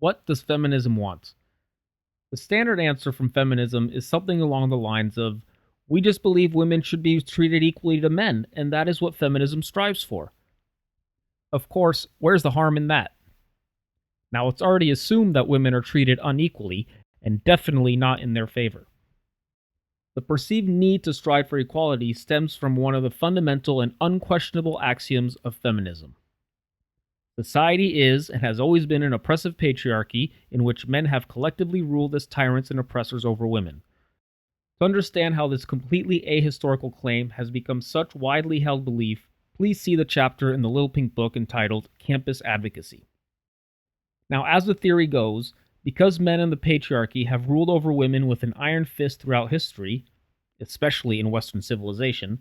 What does feminism want? The standard answer from feminism is something along the lines of, we just believe women should be treated equally to men, and that is what feminism strives for. Of course, where's the harm in that? Now, it's already assumed that women are treated unequally, and definitely not in their favor. The perceived need to strive for equality stems from one of the fundamental and unquestionable axioms of feminism. Society is and has always been an oppressive patriarchy in which men have collectively ruled as tyrants and oppressors over women. To understand how this completely ahistorical claim has become such widely held belief, please see the chapter in the Little Pink Book entitled Campus Advocacy. Now, as the theory goes, because men in the patriarchy have ruled over women with an iron fist throughout history, especially in Western civilization,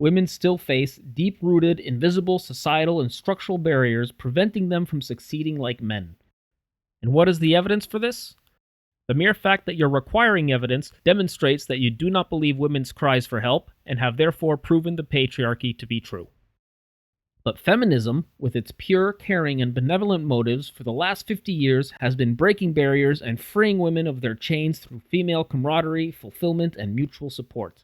women still face deep-rooted, invisible societal and structural barriers preventing them from succeeding like men. And what is the evidence for this? The mere fact that you're requiring evidence demonstrates that you do not believe women's cries for help and have therefore proven the patriarchy to be true. But feminism, with its pure, caring, and benevolent motives for the last 50 years, has been breaking barriers and freeing women of their chains through female camaraderie, fulfillment, and mutual support.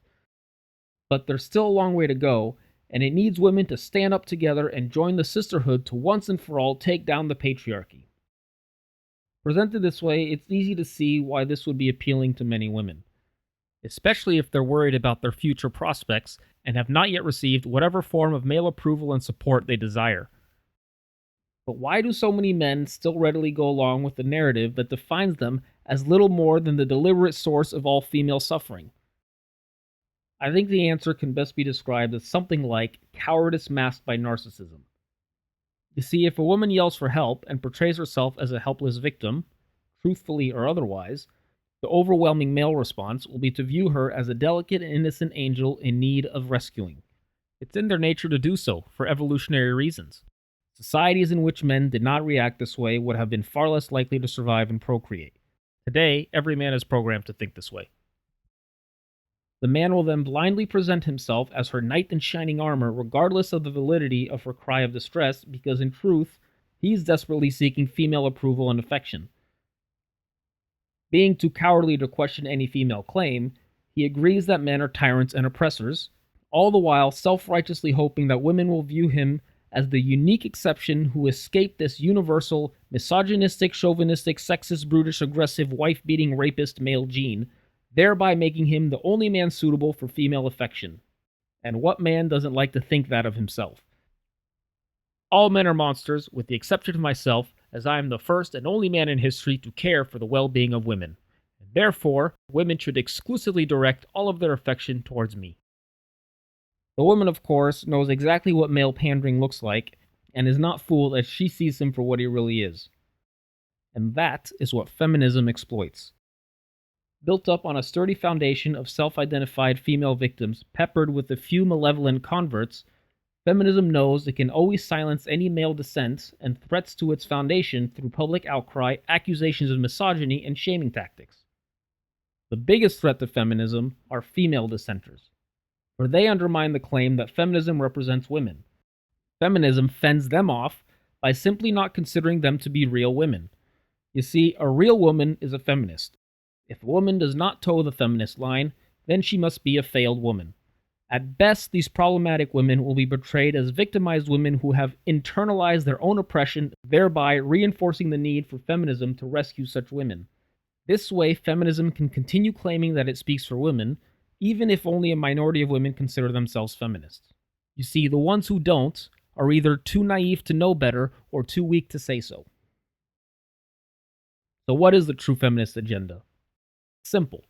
But there's still a long way to go, and it needs women to stand up together and join the sisterhood to once and for all take down the patriarchy. Presented this way, it's easy to see why this would be appealing to many women, especially if they're worried about their future prospects and have not yet received whatever form of male approval and support they desire. But why do so many men still readily go along with the narrative that defines them as little more than the deliberate source of all female suffering? I think the answer can best be described as something like cowardice masked by narcissism. You see, if a woman yells for help and portrays herself as a helpless victim, truthfully or otherwise, the overwhelming male response will be to view her as a delicate and innocent angel in need of rescuing. It's in their nature to do so, for evolutionary reasons. Societies in which men did not react this way would have been far less likely to survive and procreate. Today, every man is programmed to think this way. The man will then blindly present himself as her knight in shining armor, regardless of the validity of her cry of distress, because in truth, he's desperately seeking female approval and affection. Being too cowardly to question any female claim, he agrees that men are tyrants and oppressors, all the while self-righteously hoping that women will view him as the unique exception who escaped this universal, misogynistic, chauvinistic, sexist, brutish, aggressive, wife-beating, rapist male gene, thereby making him the only man suitable for female affection. And what man doesn't like to think that of himself? All men are monsters, with the exception of myself, as I am the first and only man in history to care for the well-being of women. And therefore, women should exclusively direct all of their affection towards me. The woman, of course, knows exactly what male pandering looks like, and is not fooled as she sees him for what he really is. And that is what feminism exploits. Built up on a sturdy foundation of self-identified female victims peppered with a few malevolent converts, feminism knows it can always silence any male dissent and threats to its foundation through public outcry, accusations of misogyny, and shaming tactics. The biggest threat to feminism are female dissenters, for they undermine the claim that feminism represents women. Feminism fends them off by simply not considering them to be real women. You see, a real woman is a feminist. If a woman does not toe the feminist line, then she must be a failed woman. At best, these problematic women will be portrayed as victimized women who have internalized their own oppression, thereby reinforcing the need for feminism to rescue such women. This way, feminism can continue claiming that it speaks for women, even if only a minority of women consider themselves feminists. You see, the ones who don't are either too naive to know better or too weak to say so. So what is the true feminist agenda? Simple.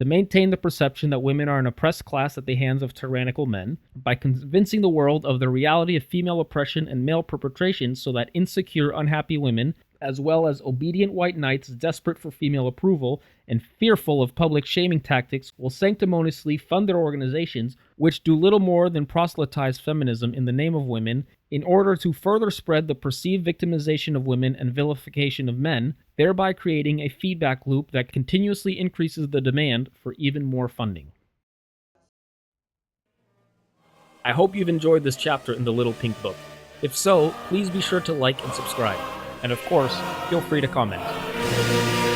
To maintain the perception that women are an oppressed class at the hands of tyrannical men, by convincing the world of the reality of female oppression and male perpetration so that insecure, unhappy women, as well as obedient white knights desperate for female approval and fearful of public shaming tactics, will sanctimoniously fund their organizations, which do little more than proselytize feminism in the name of women, in order to further spread the perceived victimization of women and vilification of men, thereby creating a feedback loop that continuously increases the demand for even more funding. I hope you've enjoyed this chapter in the Little Pink Book. If so, please be sure to like and subscribe. And of course, feel free to comment.